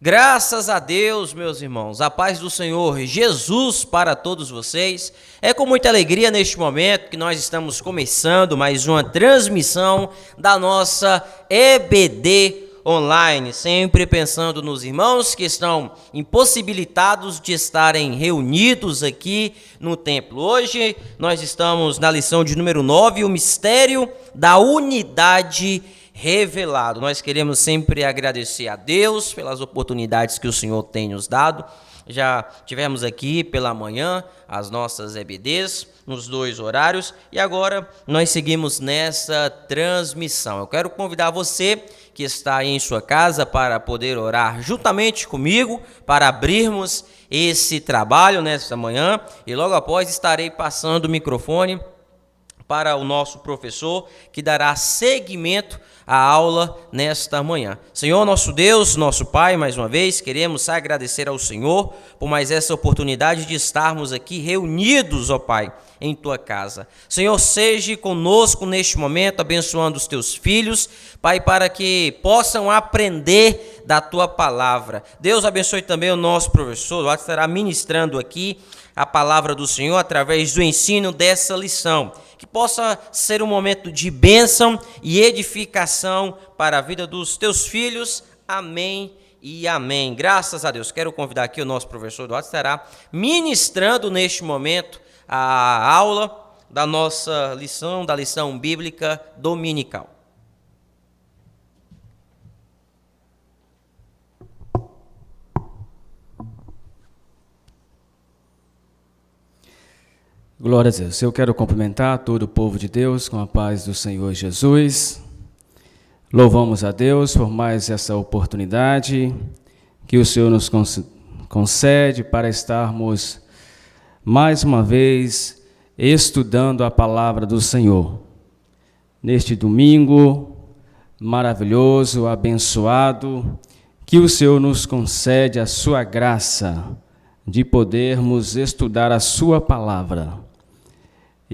Graças a Deus, meus irmãos, a paz do Senhor Jesus para todos vocês. É com muita alegria neste momento que nós estamos começando mais uma transmissão da nossa EBD online, sempre pensando nos irmãos que estão impossibilitados de estarem reunidos aqui no templo. Hoje nós estamos na lição de número 9, o mistério da unidade revelado. Nós queremos sempre agradecer a Deus pelas oportunidades que o Senhor tem nos dado. Já tivemos aqui pela manhã as nossas EBDs nos dois horários e agora nós seguimos nessa transmissão. Eu quero convidar você que está aí em sua casa para poder orar juntamente comigo, para abrirmos esse trabalho nesta manhã, e logo após estarei passando o microfone para o nosso professor que dará seguimento à aula nesta manhã. Senhor, nosso Deus, nosso Pai, mais uma vez queremos agradecer ao Senhor por mais essa oportunidade de estarmos aqui reunidos, ó Pai, em Tua casa. Senhor, seja conosco neste momento, abençoando os Teus filhos, Pai, para que possam aprender da Tua palavra. Deus abençoe também o nosso professor, o estará ministrando aqui a palavra do Senhor através do ensino dessa lição. Que possa ser um momento de bênção e edificação para a vida dos teus filhos. Amém e amém. Graças a Deus. Quero convidar aqui o nosso professor Eduardo, estará ministrando neste momento a aula da nossa lição, da lição bíblica dominical. Glória a Deus. Eu quero cumprimentar todo o povo de Deus com a paz do Senhor Jesus. Louvamos a Deus por mais essa oportunidade que o Senhor nos concede para estarmos mais uma vez estudando a palavra do Senhor. Neste domingo maravilhoso, abençoado, que o Senhor nos concede a sua graça de podermos estudar a sua palavra.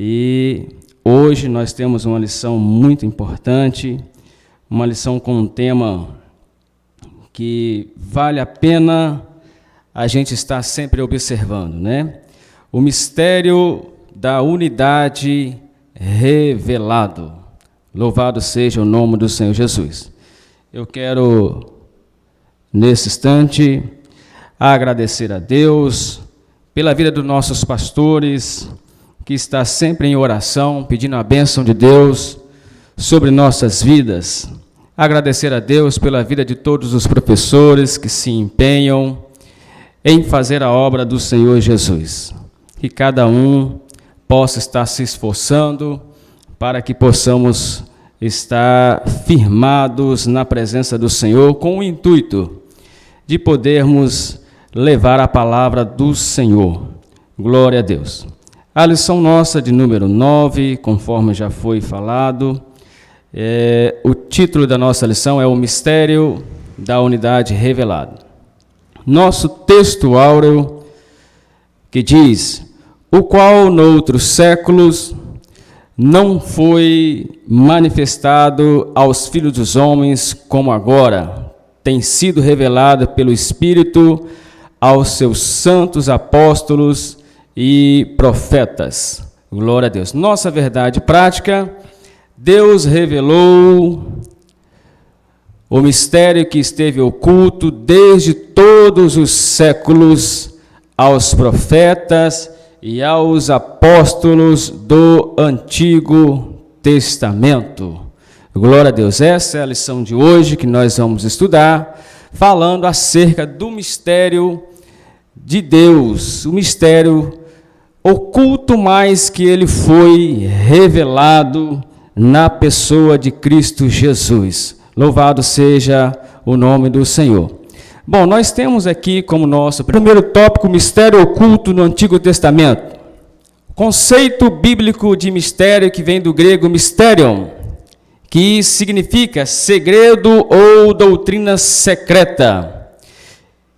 E hoje nós temos uma lição muito importante, uma lição com um tema que vale a pena a gente estar sempre observando, né? O mistério da unidade revelado. Louvado seja o nome do Senhor Jesus. Eu quero, nesse instante, agradecer a Deus pela vida dos nossos pastores, que está sempre em oração, pedindo a bênção de Deus sobre nossas vidas. Agradecer a Deus pela vida de todos os professores que se empenham em fazer a obra do Senhor Jesus. Que cada um possa estar se esforçando para que possamos estar firmados na presença do Senhor com o intuito de podermos levar a palavra do Senhor. Glória a Deus. A lição nossa de número 9, conforme já foi falado, o título da nossa lição é o mistério da unidade revelada. Nosso texto áureo que diz: o qual noutros séculos não foi manifestado aos filhos dos homens como agora, tem sido revelado pelo Espírito aos seus santos apóstolos e profetas. Glória a Deus. Nossa verdade prática: Deus revelou o mistério que esteve oculto desde todos os séculos aos profetas e aos apóstolos do Antigo Testamento. Glória a Deus. Essa é a lição de hoje que nós vamos estudar, falando acerca do mistério de Deus, o mistério oculto, mas que ele foi revelado na pessoa de Cristo Jesus. Louvado seja o nome do Senhor. Bom, nós temos aqui como nosso primeiro tópico, mistério oculto no Antigo Testamento. Conceito bíblico de mistério que vem do grego mysterion, que significa segredo ou doutrina secreta.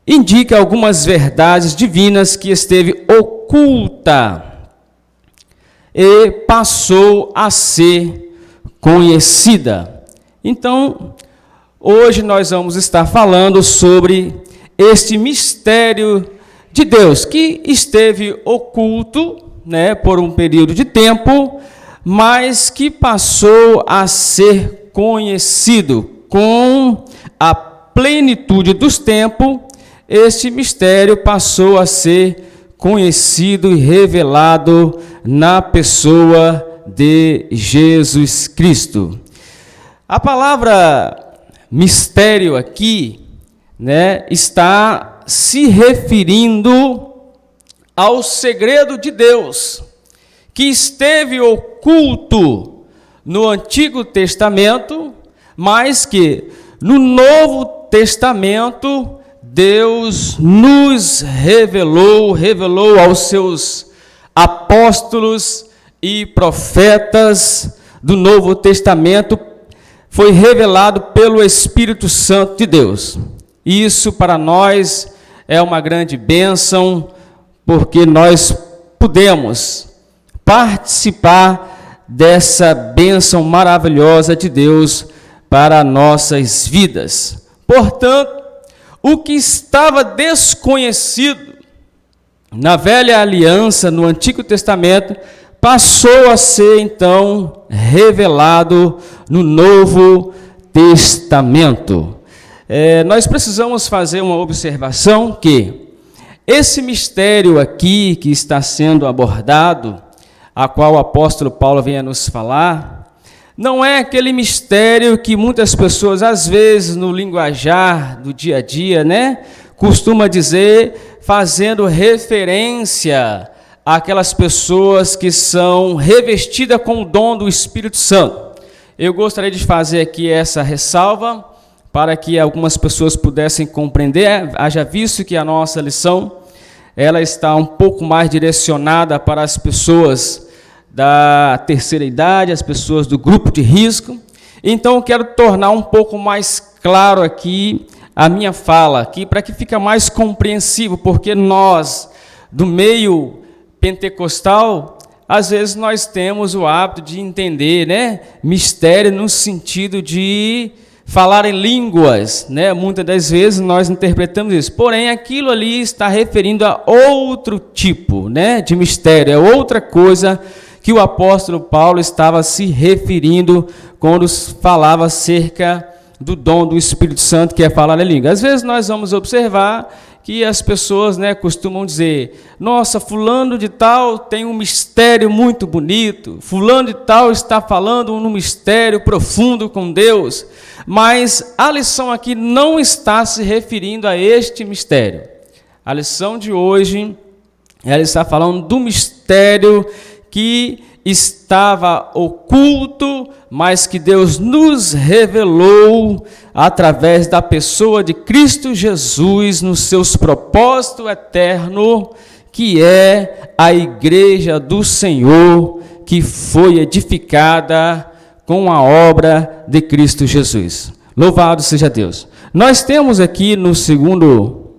Indica algumas verdades divinas que esteve oculta e passou a ser conhecida. Então, hoje nós vamos estar falando sobre este mistério de Deus, que esteve oculto, né, por um período de tempo, mas que passou a ser conhecido com a plenitude dos tempos. Este mistério passou a ser conhecido e revelado na pessoa de Jesus Cristo. A palavra mistério aqui, né, está se referindo ao segredo de Deus, que esteve oculto no Antigo Testamento, mas que no Novo Testamento Deus nos revelou aos seus apóstolos e profetas do Novo Testamento, foi revelado pelo Espírito Santo de Deus. Isso para nós é uma grande bênção, porque nós podemos participar dessa bênção maravilhosa de Deus para nossas vidas. Portanto, o que estava desconhecido na velha aliança, no Antigo Testamento, passou a ser então revelado no Novo Testamento. Nós precisamos fazer uma observação que esse mistério aqui que está sendo abordado, a qual o apóstolo Paulo vem a nos falar, não é aquele mistério que muitas pessoas, às vezes, no linguajar do dia a dia, né, costuma dizer, fazendo referência àquelas pessoas que são revestidas com o dom do Espírito Santo. Eu gostaria de fazer aqui essa ressalva, para que algumas pessoas pudessem compreender, haja visto que a nossa lição ela está um pouco mais direcionada para as pessoas da terceira idade, as pessoas do grupo de risco. Então, eu quero tornar um pouco mais claro aqui a minha fala, aqui, para que fique mais compreensível, porque nós, do meio pentecostal, às vezes nós temos o hábito de entender, né, mistério no sentido de falar em línguas, né? Muitas das vezes nós interpretamos isso, porém aquilo ali está referindo a outro tipo, né, de mistério, é outra coisa que o apóstolo Paulo estava se referindo quando falava acerca do dom do Espírito Santo, que é falar em língua. Às vezes nós vamos observar que as pessoas, né, costumam dizer, nossa, fulano de tal tem um mistério muito bonito, fulano de tal está falando um mistério profundo com Deus, mas a lição aqui não está se referindo a este mistério. A lição de hoje, ela está falando do mistério que estava oculto, mas que Deus nos revelou através da pessoa de Cristo Jesus nos seus propósitos eternos, que é a igreja do Senhor, que foi edificada com a obra de Cristo Jesus. Louvado seja Deus. Nós temos aqui no segundo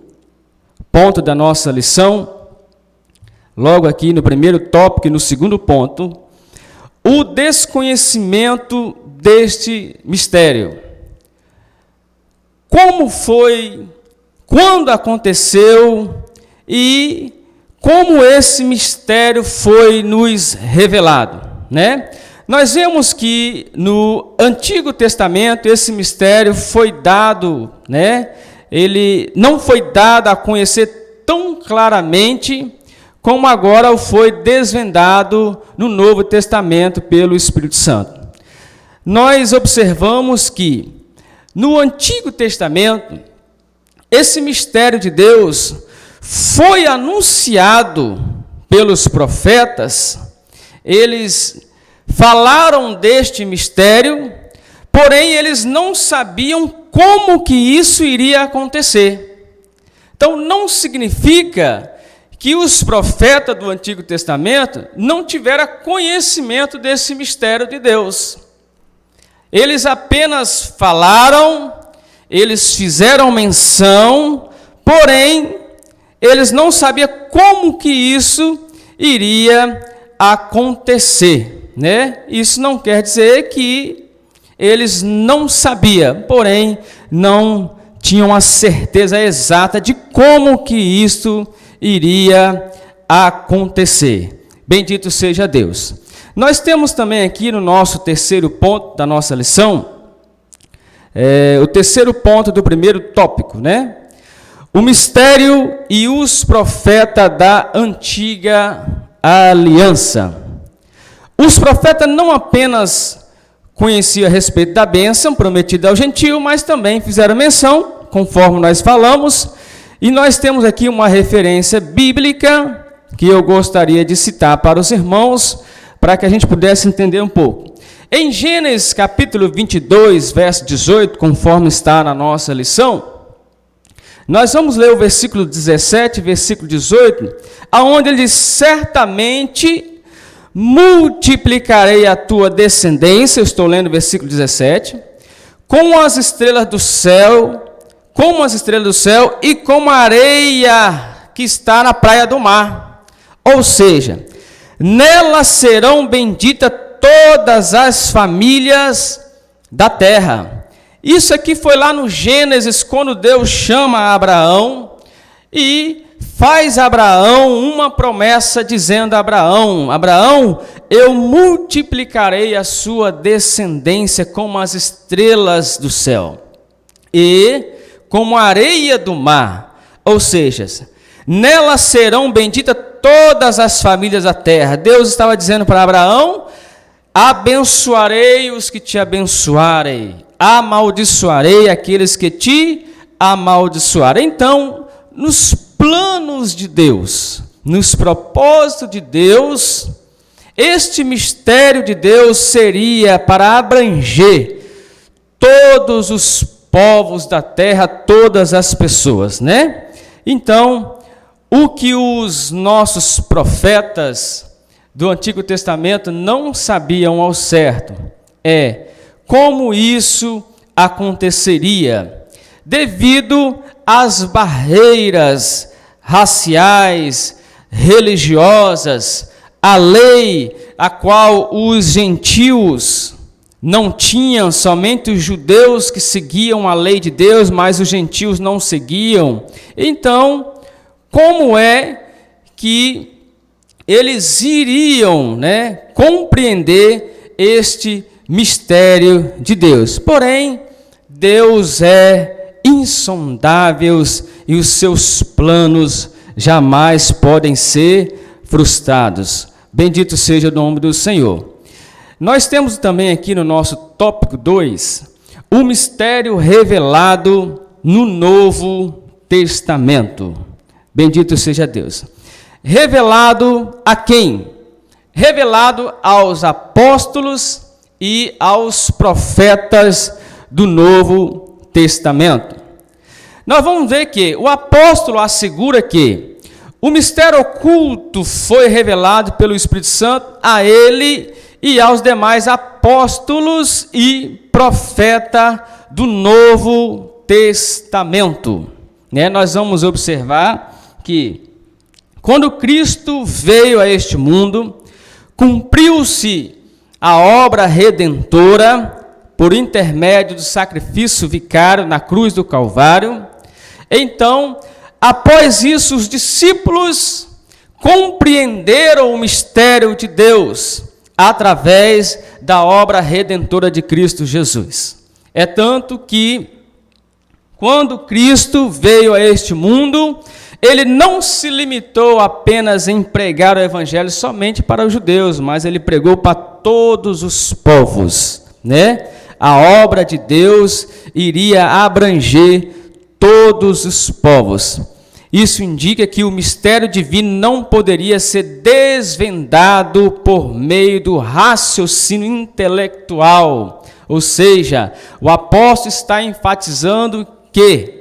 ponto da nossa lição, logo aqui no primeiro tópico e no segundo ponto, o desconhecimento deste mistério. Como foi, quando aconteceu e como esse mistério foi nos revelado, né? Nós vemos que no Antigo Testamento esse mistério foi dado, né? Ele não foi dado a conhecer tão claramente como agora foi desvendado no Novo Testamento pelo Espírito Santo. Nós observamos que no Antigo Testamento esse mistério de Deus foi anunciado pelos profetas. Eles falaram deste mistério, porém eles não sabiam como que isso iria acontecer. Então não significa que os profetas do Antigo Testamento não tiveram conhecimento desse mistério de Deus. Eles apenas falaram, eles fizeram menção, porém, eles não sabiam como que isso iria acontecer, né? Isso não quer dizer que eles não sabiam, porém, não tinham a certeza exata de como que isto iria acontecer. Bendito seja Deus. Nós temos também aqui no nosso terceiro ponto da nossa lição, o terceiro ponto do primeiro tópico, né? O mistério e os profetas da antiga aliança. Os profetas não apenas conheciam a respeito da bênção prometida ao gentio, mas também fizeram menção, conforme nós falamos, e nós temos aqui uma referência bíblica que eu gostaria de citar para os irmãos, para que a gente pudesse entender um pouco. Em Gênesis capítulo 22, verso 18, conforme está na nossa lição, nós vamos ler o versículo 17, versículo 18, aonde ele diz: certamente multiplicarei a tua descendência, eu estou lendo o versículo 17, como as estrelas do céu e como a areia que está na praia do mar. Ou seja, nela serão benditas todas as famílias da terra. Isso aqui foi lá no Gênesis, quando Deus chama Abraão e faz a Abraão uma promessa, dizendo a Abraão: Abraão, eu multiplicarei a sua descendência como as estrelas do céu e como a areia do mar. Ou seja, nela serão benditas todas as famílias da terra. Deus estava dizendo para Abraão: abençoarei os que te abençoarem, amaldiçoarei aqueles que te amaldiçoarem. Então, nos planos de Deus, nos propósitos de Deus, este mistério de Deus seria para abranger todos os povos da terra, todas as pessoas, né? Então, o que os nossos profetas do Antigo Testamento não sabiam ao certo é como isso aconteceria, devido às barreiras raciais, religiosas, a lei a qual os gentios não tinham, somente os judeus que seguiam a lei de Deus, mas os gentios não seguiam. Então, como é que eles iriam, compreender este mistério de Deus? Porém, Deus é insondável e os seus planos jamais podem ser frustrados. Bendito seja o nome do Senhor. Nós temos também aqui no nosso tópico 2, o mistério revelado no Novo Testamento. Bendito seja Deus. Revelado a quem? Revelado aos apóstolos e aos profetas do Novo Testamento. Nós vamos ver que o apóstolo assegura que o mistério oculto foi revelado pelo Espírito Santo a ele e aos demais apóstolos e profetas do Novo Testamento. Nós vamos observar que quando Cristo veio a este mundo, cumpriu-se a obra redentora por intermédio do sacrifício vicário na cruz do Calvário. Então, após isso, os discípulos compreenderam o mistério de Deus através da obra redentora de Cristo Jesus. É tanto que, quando Cristo veio a este mundo, ele não se limitou apenas em pregar o evangelho somente para os judeus, mas ele pregou para todos os povos, A obra de Deus iria abranger todos os povos. Isso indica que o mistério divino não poderia ser desvendado por meio do raciocínio intelectual. Ou seja, o apóstolo está enfatizando que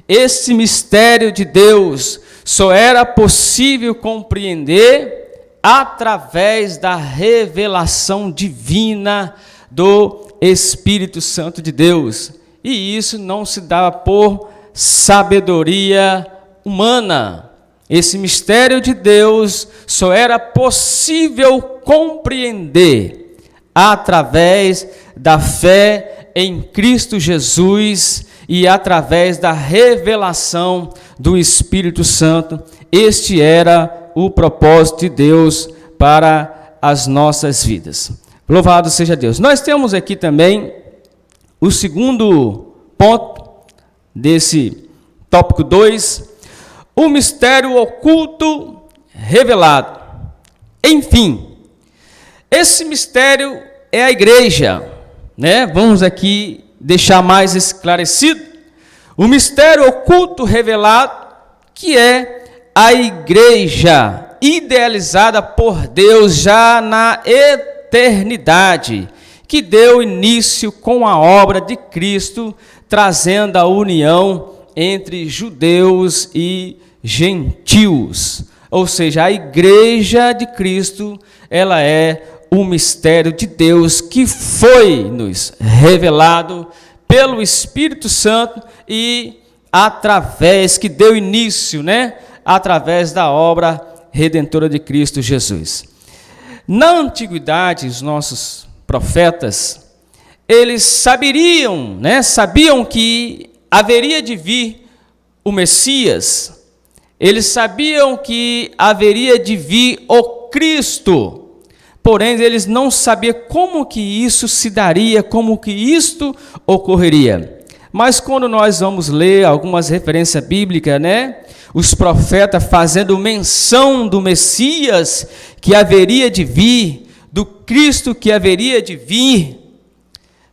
esse mistério de Deus só era possível compreender através da revelação divina do Espírito Santo de Deus. E isso não se dava por sabedoria humana. Esse mistério de Deus só era possível compreender através da fé em Cristo Jesus e através da revelação do Espírito Santo. Este era o propósito de Deus para as nossas vidas. Louvado seja Deus. Nós temos aqui também o segundo ponto desse tópico 2, o mistério oculto revelado. Enfim, esse mistério é a igreja, né? Vamos aqui deixar mais esclarecido. O mistério oculto revelado, que é a igreja idealizada por Deus já na eternidade, que deu início com a obra de Cristo, trazendo a união entre judeus e gentios. Ou seja, a igreja de Cristo, ela é o mistério de Deus que foi nos revelado pelo Espírito Santo e através, que deu início, né? Através da obra redentora de Cristo Jesus. Na antiguidade, os nossos profetas, eles sabiam, né? Sabiam que haveria de vir o Messias. Eles sabiam que haveria de vir o Cristo, porém eles não sabiam como que isso se daria, como que isto ocorreria. Mas quando nós vamos ler algumas referências bíblicas, né, os profetas fazendo menção do Messias que haveria de vir, do Cristo que haveria de vir,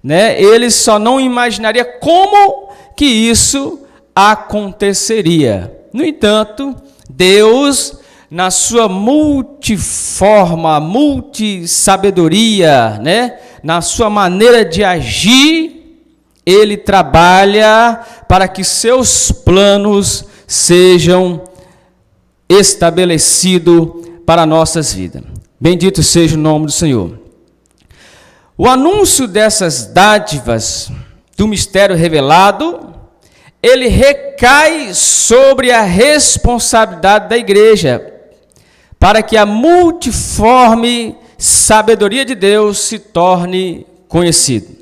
né, eles só não imaginariam como que isso aconteceria. No entanto, Deus, na sua multiforma, multissabedoria, né, na sua maneira de agir, Ele trabalha para que seus planos sejam estabelecidos para nossas vidas. Bendito seja o nome do Senhor. O anúncio dessas dádivas do mistério revelado, ele recai sobre a responsabilidade da igreja, para que a multiforme sabedoria de Deus se torne conhecida.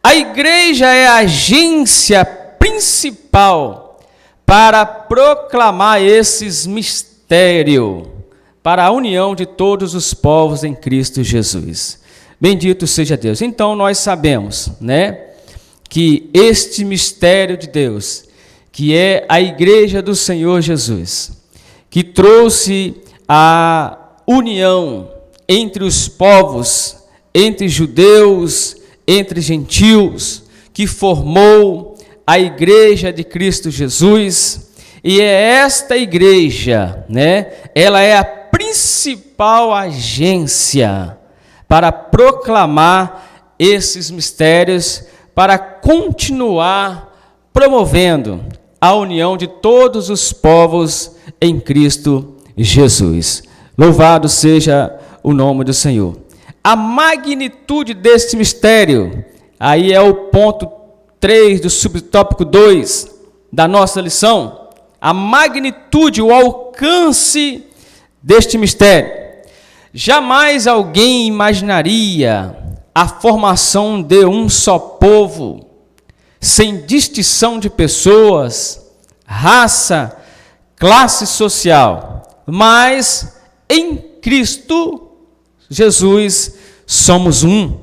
A igreja é a agência principal para proclamar esses mistérios, para a união de todos os povos em Cristo Jesus. Bendito seja Deus. Então nós sabemos, né, que este mistério de Deus, que é a igreja do Senhor Jesus, que trouxe a união entre os povos, entre judeus, entre gentios, que formou a igreja de Cristo Jesus, e é esta igreja, né, ela é a principal agência para proclamar esses mistérios, para continuar promovendo a união de todos os povos em Cristo Jesus. Louvado seja o nome do Senhor. A magnitude deste mistério, aí é o ponto 3 do subtópico 2 da nossa lição. A magnitude, o alcance deste mistério. Jamais alguém imaginaria a formação de um só povo, sem distinção de pessoas, raça, classe social, mas em Cristo Jesus somos um,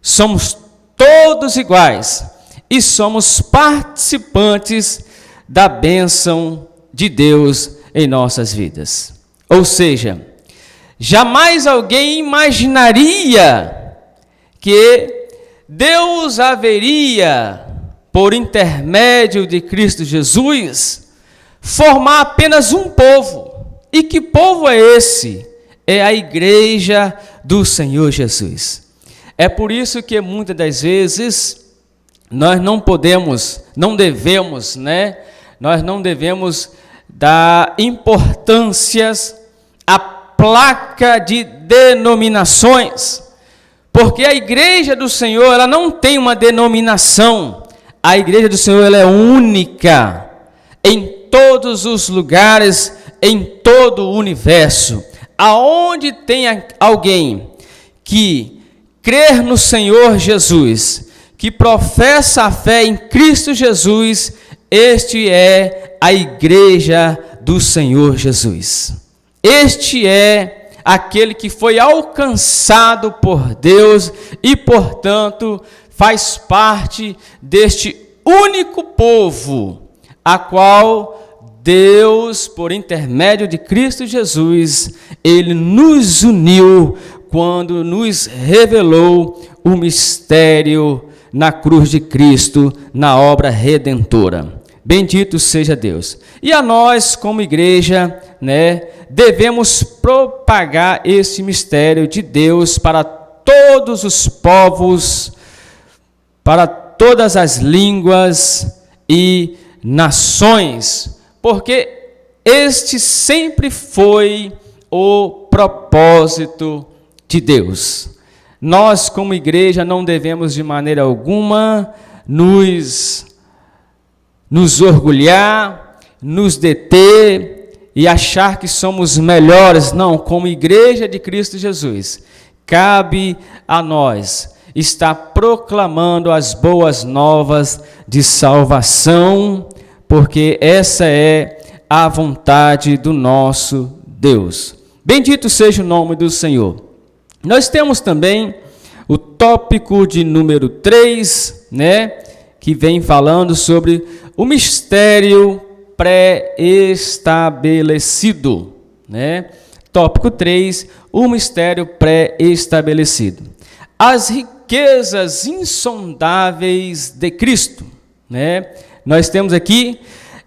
somos todos iguais e somos participantes da bênção de Deus em nossas vidas. Ou seja, jamais alguém imaginaria que Deus haveria, por intermédio de Cristo Jesus, formar apenas um povo. E que povo é esse? É a igreja do Senhor Jesus. É por isso que muitas das vezes nós não devemos dar importâncias à placa de denominações. Porque a igreja do Senhor, ela não tem uma denominação. A igreja do Senhor, ela é única em todos os lugares, em todo o universo. Aonde tem alguém que crer no Senhor Jesus, que professa a fé em Cristo Jesus, este é a igreja do Senhor Jesus. Este é aquele que foi alcançado por Deus e, portanto, faz parte deste único povo, a qual Deus, por intermédio de Cristo Jesus, Ele nos uniu quando nos revelou o mistério na cruz de Cristo, na obra redentora. Bendito seja Deus. E a nós, como igreja, devemos propagar esse mistério de Deus para todos os povos, para todas as línguas e nações, porque este sempre foi o propósito de Deus. Nós, como igreja, não devemos de maneira alguma nos orgulhar, nos deter e achar que somos melhores. Não, como igreja de Cristo Jesus, cabe a nós estar proclamando as boas novas de salvação, porque essa é a vontade do nosso Deus. Bendito seja o nome do Senhor. Nós temos também o tópico de número 3, que vem falando sobre o mistério pré-estabelecido. Tópico 3, o mistério pré-estabelecido. As riquezas insondáveis de Cristo. Nós temos aqui,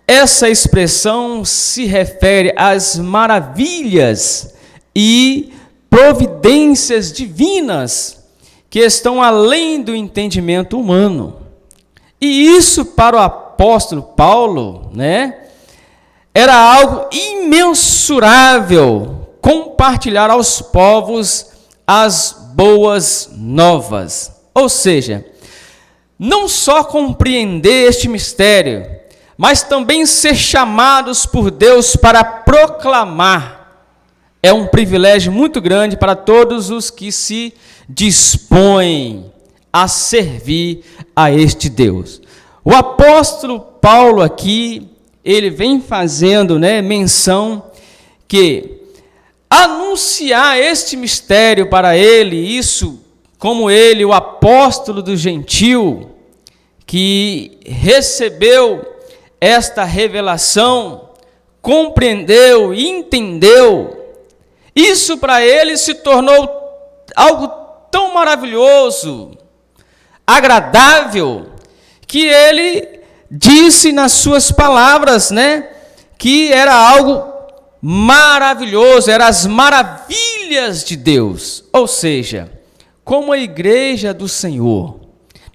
essa expressão se refere às maravilhas e providências divinas que estão além do entendimento humano. E isso para o apóstolo Paulo, era algo imensurável, compartilhar aos povos as boas novas. Ou seja, não só compreender este mistério, mas também ser chamados por Deus para proclamar. É um privilégio muito grande para todos os que se dispõem a servir a este Deus. O apóstolo Paulo aqui, ele vem fazendo menção que anunciar este mistério para ele, isso como ele, o apóstolo do gentil, que recebeu esta revelação, compreendeu e entendeu, isso para ele se tornou algo tão maravilhoso, agradável, que ele disse nas suas palavras, que era algo maravilhoso, eram as maravilhas de Deus. Ou seja, como a igreja do Senhor,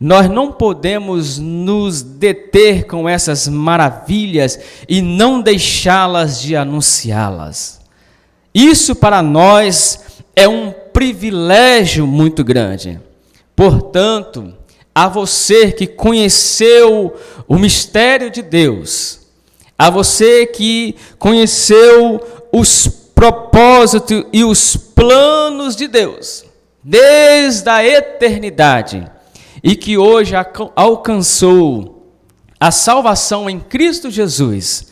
nós não podemos nos deter com essas maravilhas e não deixá-las de anunciá-las. Isso para nós é um privilégio muito grande. Portanto, a você que conheceu o mistério de Deus, a você que conheceu os propósitos e os planos de Deus, desde a eternidade, e que hoje alcançou a salvação em Cristo Jesus,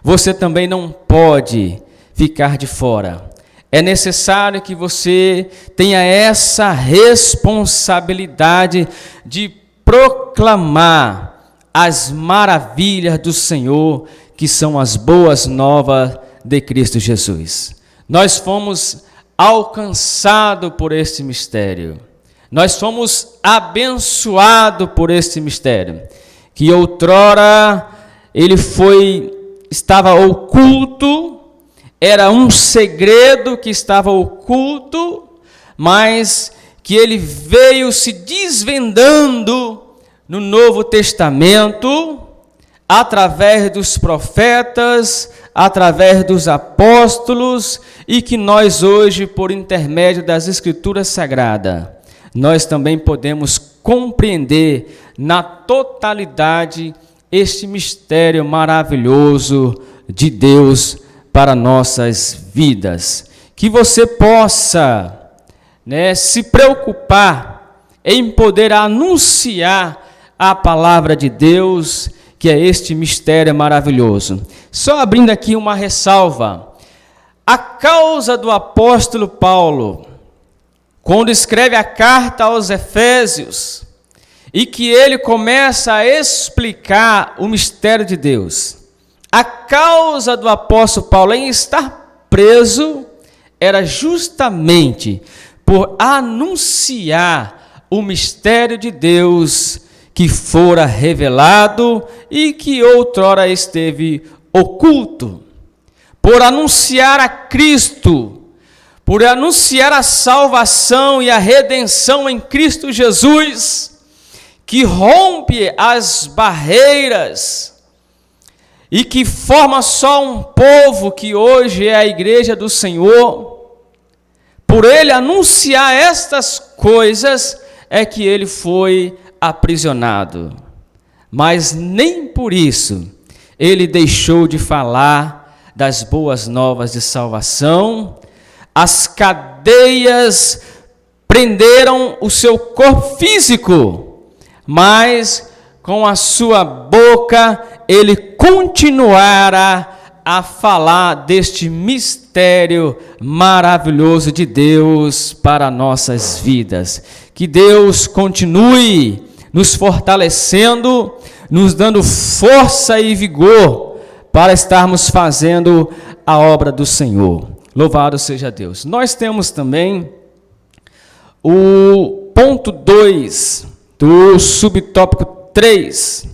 você também não pode ficar de fora. É necessário que você tenha essa responsabilidade de proclamar as maravilhas do Senhor, que são as boas novas de Cristo Jesus. Nós fomos alcançados por este mistério. Nós fomos abençoados por este mistério, que outrora ele estava oculto, era um segredo que estava oculto, mas que ele veio se desvendando no Novo Testamento, através dos profetas, através dos apóstolos, e que nós hoje, por intermédio das Escrituras Sagradas, nós também podemos compreender na totalidade este mistério maravilhoso de Deus para nossas vidas. Que você possa se preocupar em poder anunciar a palavra de Deus, que é este mistério maravilhoso. Só abrindo aqui uma ressalva. A causa do apóstolo Paulo, quando escreve a carta aos Efésios, e que ele começa a explicar o mistério de Deus, a causa do apóstolo Paulo em estar preso era justamente por anunciar o mistério de Deus que fora revelado e que outrora esteve oculto, por anunciar a Cristo, por anunciar a salvação e a redenção em Cristo Jesus, que rompe as barreiras e que forma só um povo que hoje é a igreja do Senhor. Por ele anunciar estas coisas é que ele foi aprisionado. Mas nem por isso ele deixou de falar das boas novas de salvação. As cadeias prenderam o seu corpo físico, mas com a sua boca ele continuará a falar deste mistério maravilhoso de Deus para nossas vidas. Que Deus continue nos fortalecendo, nos dando força e vigor para estarmos fazendo a obra do Senhor. Louvado seja Deus. Nós temos também o ponto 2 do subtópico 3,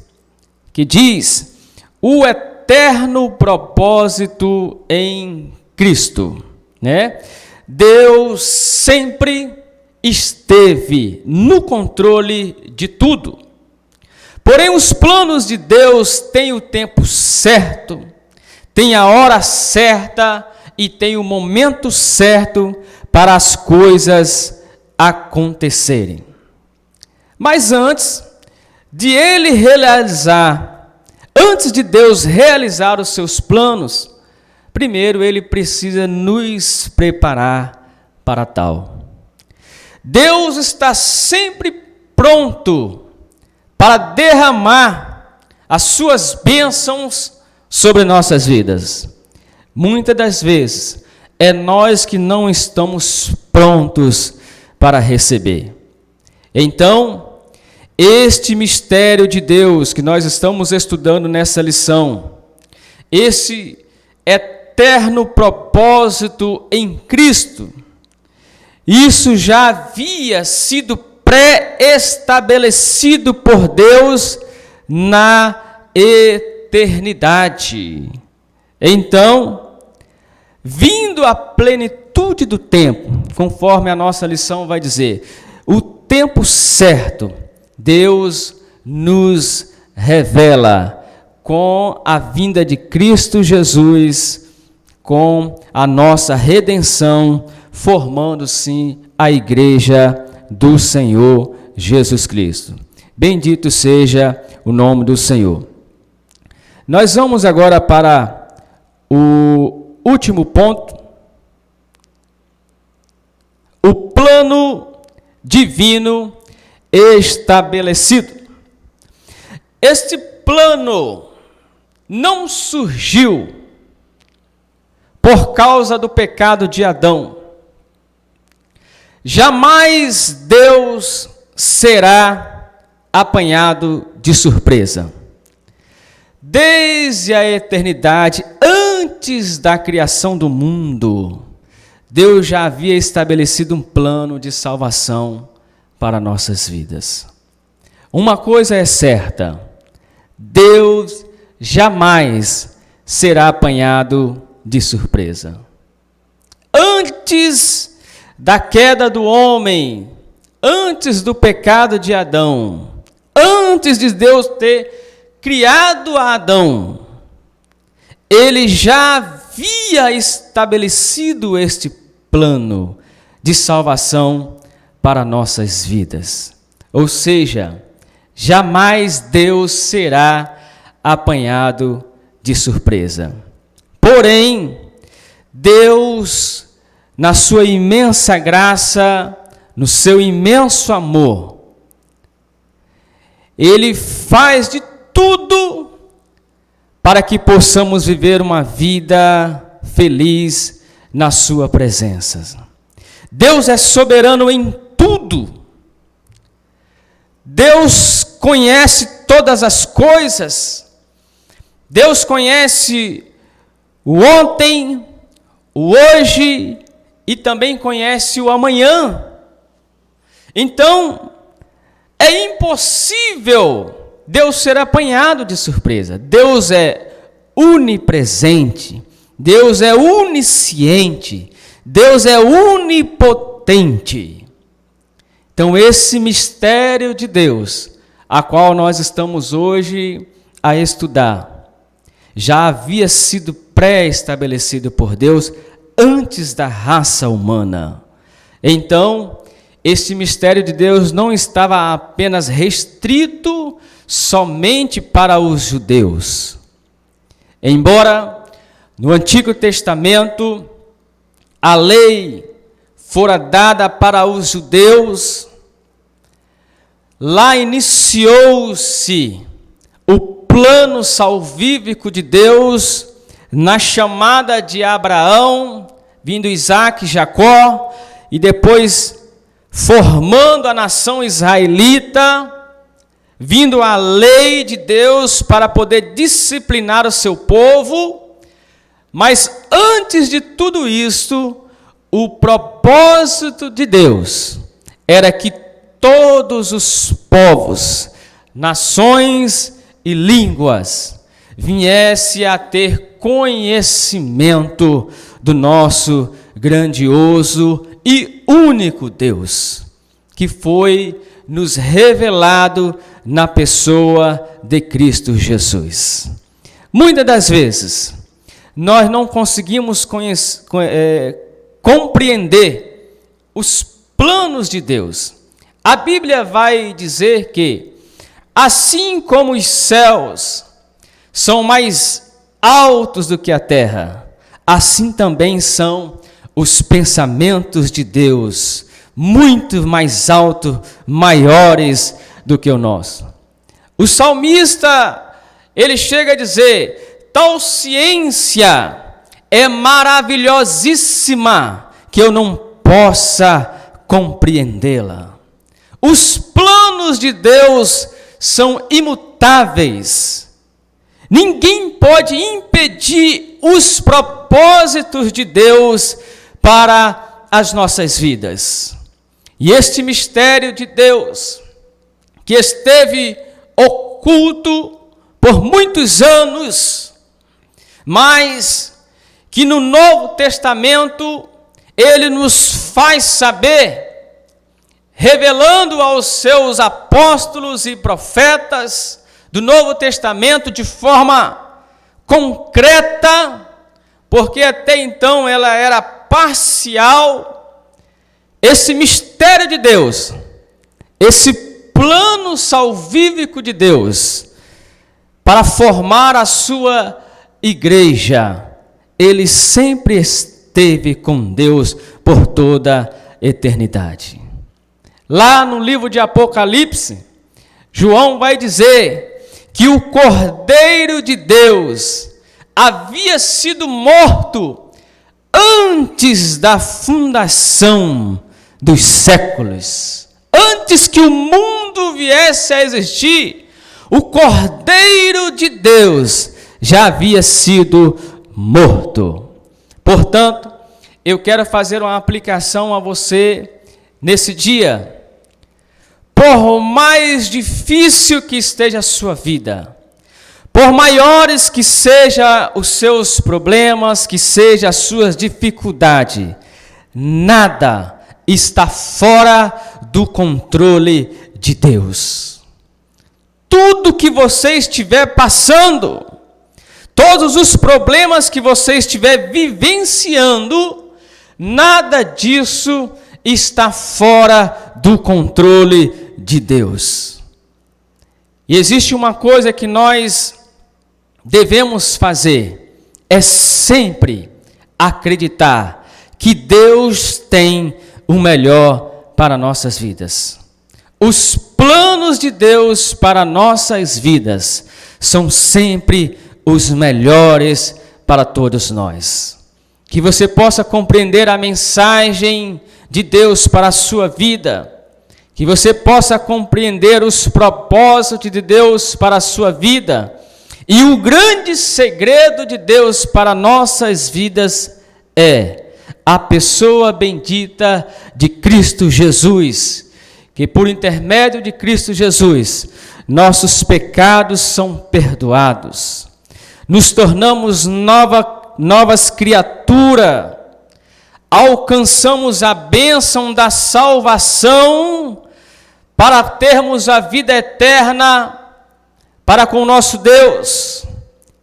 que diz: o eterno propósito em Cristo, né? Deus sempre esteve no controle de tudo. Porém, os planos de Deus têm o tempo certo, têm a hora certa e têm o momento certo para as coisas acontecerem. Mas antes de Deus realizar os seus planos, primeiro ele precisa nos preparar para tal. Deus está sempre pronto para derramar as suas bênçãos sobre nossas vidas. Muitas das vezes é nós que não estamos prontos para receber. Então, este mistério de Deus que nós estamos estudando nessa lição, esse eterno propósito em Cristo, isso já havia sido pré-estabelecido por Deus na eternidade. Então, vindo a plenitude do tempo, conforme a nossa lição vai dizer, o tempo certo, Deus nos revela com a vinda de Cristo Jesus, com a nossa redenção, formando sim a igreja do Senhor Jesus Cristo. Bendito seja o nome do Senhor. Nós vamos agora para o último ponto, o plano divino estabelecido. Este plano não surgiu por causa do pecado de Adão. Jamais Deus será apanhado de surpresa. Desde a eternidade, antes da criação do mundo, Deus já havia estabelecido um plano de salvação para nossas vidas. Uma coisa é certa: Deus jamais será apanhado de surpresa. Antes da queda do homem, antes do pecado de Adão, antes de Deus ter criado Adão, ele já havia estabelecido este plano de salvação para nossas vidas. Ou seja, jamais Deus será apanhado de surpresa. Porém, Deus, na sua imensa graça, no seu imenso amor, Ele faz de tudo para que possamos viver uma vida feliz na sua presença. Deus é soberano em tudo. Deus conhece todas as coisas. Deus conhece o ontem, o hoje e também conhece o amanhã. Então, é impossível Deus ser apanhado de surpresa. Deus é onipresente, Deus é onisciente, Deus é onipotente. Então, esse mistério de Deus, a qual nós estamos hoje a estudar, já havia sido pré-estabelecido por Deus antes da raça humana. Então, esse mistério de Deus não estava apenas restrito somente para os judeus. Embora no Antigo Testamento a lei fora dada para os judeus, lá iniciou-se o plano salvífico de Deus na chamada de Abraão, vindo Isaac e Jacó, e depois formando a nação israelita, vindo a lei de Deus para poder disciplinar o seu povo. Mas antes de tudo isto, o propósito de Deus era que todos os povos, nações e línguas viessem a ter conhecimento do nosso grandioso e único Deus, que foi nos revelado na pessoa de Cristo Jesus. Muitas das vezes, nós não conseguimos compreender os planos de Deus. A Bíblia vai dizer que, assim como os céus são mais altos do que a terra, assim também são os pensamentos de Deus, muito mais altos, maiores do que o nosso. O salmista, ele chega a dizer: tal ciência é maravilhosíssima que eu não possa compreendê-la. Os planos de Deus são imutáveis. Ninguém pode impedir os propósitos de Deus para as nossas vidas. E este mistério de Deus, que esteve oculto por muitos anos, mas que no Novo Testamento ele nos faz saber, revelando aos seus apóstolos e profetas do Novo Testamento de forma concreta, porque até então ela era parcial. Esse mistério de Deus, esse plano salvífico de Deus para formar a sua igreja, ele sempre esteve com Deus por toda a eternidade. Lá no livro de Apocalipse, João vai dizer que o Cordeiro de Deus havia sido morto antes da fundação dos séculos. Antes que o mundo viesse a existir, o Cordeiro de Deus já havia sido morto. Portanto, eu quero fazer uma aplicação a você nesse dia. Por mais difícil que esteja a sua vida, por maiores que sejam os seus problemas, que seja a sua dificuldade, nada está fora do controle de Deus. Tudo que você estiver passando, todos os problemas que você estiver vivenciando, nada disso está fora do controle de Deus. E existe uma coisa que nós devemos fazer, é sempre acreditar que Deus tem o melhor para nossas vidas. Os planos planos de Deus para nossas vidas são sempre os melhores para todos nós. Que você possa compreender a mensagem de Deus para a sua vida, que você possa compreender os propósitos de Deus para a sua vida, e o grande segredo de Deus para nossas vidas é a pessoa bendita de Cristo Jesus, que por intermédio de Cristo Jesus, nossos pecados são perdoados, nos tornamos novas criaturas, alcançamos a bênção da salvação para termos a vida eterna para com o nosso Deus,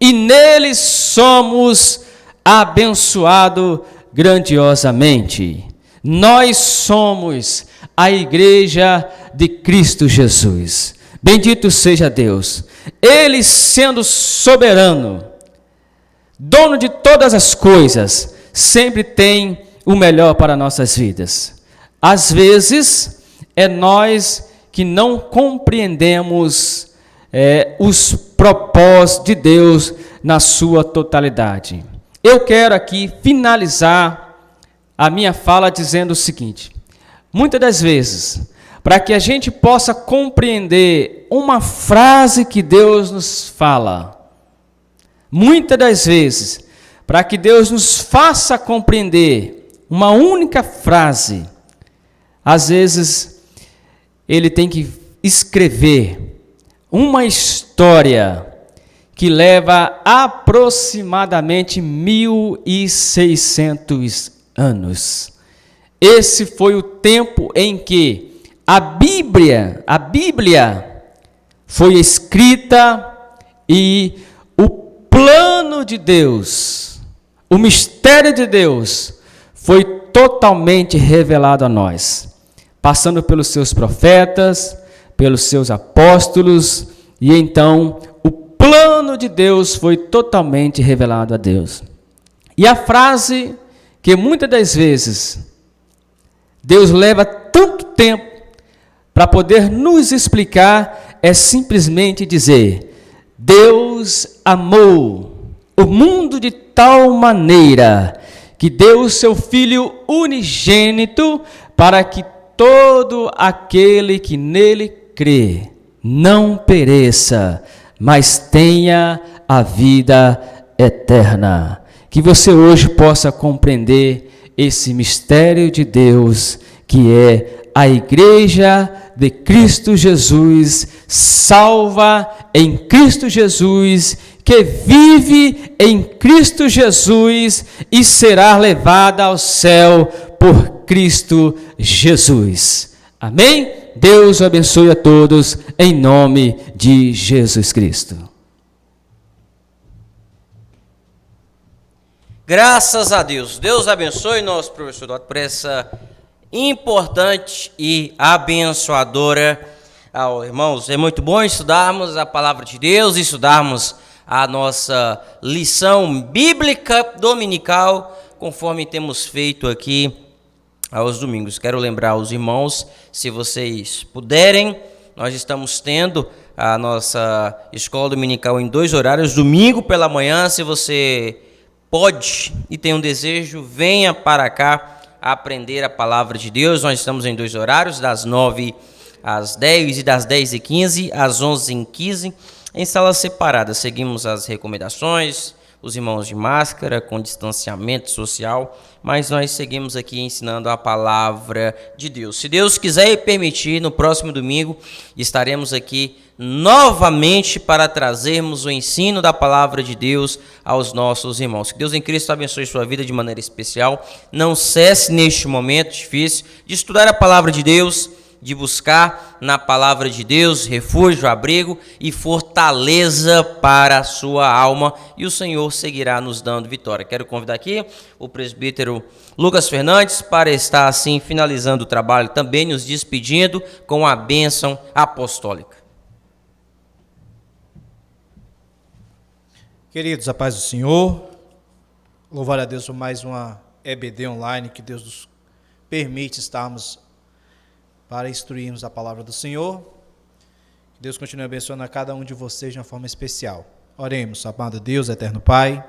e nele somos abençoados grandiosamente. Nós somos a igreja de Cristo Jesus. Bendito seja Deus. Ele, sendo soberano, dono de todas as coisas, sempre tem o melhor para nossas vidas. Às vezes, é nós que não compreendemos os propósitos de Deus na sua totalidade. Eu quero aqui finalizar a minha fala dizendo o seguinte: muitas das vezes, para que a gente possa compreender uma frase que Deus nos fala, muitas das vezes, para que Deus nos faça compreender uma única frase, às vezes Ele tem que escrever uma história que leva aproximadamente 1.600 anos. Esse foi o tempo em que a Bíblia foi escrita e o plano de Deus, o mistério de Deus foi totalmente revelado a nós, passando pelos seus profetas, pelos seus apóstolos, e então o plano de Deus foi totalmente revelado a Deus. E a frase que muitas das vezes Deus leva tanto tempo para poder nos explicar é simplesmente dizer: Deus amou o mundo de tal maneira que deu o seu Filho unigênito para que todo aquele que nele crê não pereça, mas tenha a vida eterna. Que você hoje possa compreender esse mistério de Deus, que é a igreja de Cristo Jesus, salva em Cristo Jesus, que vive em Cristo Jesus e será levada ao céu por Cristo Jesus. Amém? Deus abençoe a todos, em nome de Jesus Cristo. Graças a Deus. Deus abençoe nosso professor Otto por essa importante e abençoadora. Irmãos, é muito bom estudarmos a palavra de Deus, estudarmos a nossa lição bíblica dominical, conforme temos feito aqui aos domingos. Quero lembrar aos irmãos, se vocês puderem, nós estamos tendo a nossa escola dominical em 2 horários, domingo pela manhã. Se você pode e tem um desejo, venha para cá aprender a palavra de Deus. Nós estamos em 2 horários, das 9 às 10 e das 10h15 às 11h15, em salas separadas. Seguimos as recomendações, os irmãos de máscara, com distanciamento social, mas nós seguimos aqui ensinando a palavra de Deus. Se Deus quiser e permitir, no próximo domingo estaremos aqui novamente para trazermos o ensino da palavra de Deus aos nossos irmãos. Que Deus em Cristo abençoe sua vida de maneira especial. Não cesse neste momento difícil de estudar a palavra de Deus, de buscar na palavra de Deus refúgio, abrigo e fortaleza para a sua alma, e o Senhor seguirá nos dando vitória. Quero convidar aqui o presbítero Lucas Fernandes para estar assim finalizando o trabalho, também nos despedindo com a bênção apostólica. Queridos, a paz do Senhor, louvar a Deus por mais uma EBD online, que Deus nos permite estarmos para instruirmos a palavra do Senhor. Deus continue abençoando a cada um de vocês de uma forma especial. Oremos, amado Deus, eterno Pai.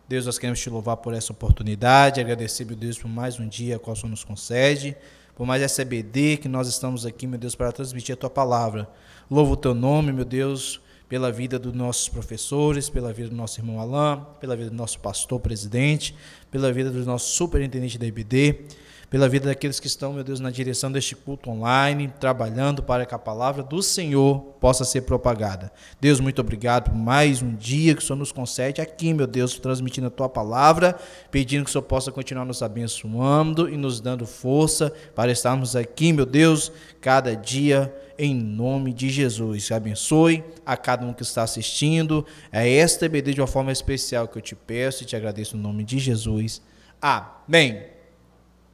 Deus, nós queremos te louvar por essa oportunidade, agradecer, meu Deus, por mais um dia qual o Senhor nos concede, por mais essa EBD que nós estamos aqui, meu Deus, para transmitir a tua palavra. Louvo o teu nome, meu Deus, pela vida dos nossos professores, pela vida do nosso irmão Alain, pela vida do nosso pastor presidente, pela vida do nosso superintendente da EBD, pela vida daqueles que estão, meu Deus, na direção deste culto online, trabalhando para que a palavra do Senhor possa ser propagada. Deus, muito obrigado por mais um dia que o Senhor nos concede aqui, meu Deus, transmitindo a tua palavra, pedindo que o Senhor possa continuar nos abençoando e nos dando força para estarmos aqui, meu Deus, cada dia, em nome de Jesus. Abençoe a cada um que está assistindo. É esta EBD de uma forma especial que eu te peço e te agradeço no nome de Jesus. Amém.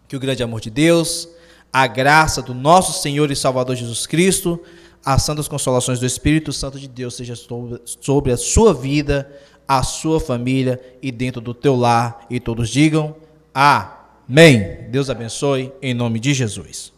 Que o grande amor de Deus, a graça do nosso Senhor e Salvador Jesus Cristo, as santas consolações do Espírito Santo de Deus seja sobre a sua vida, a sua família e dentro do teu lar. E todos digam amém. Deus abençoe em nome de Jesus.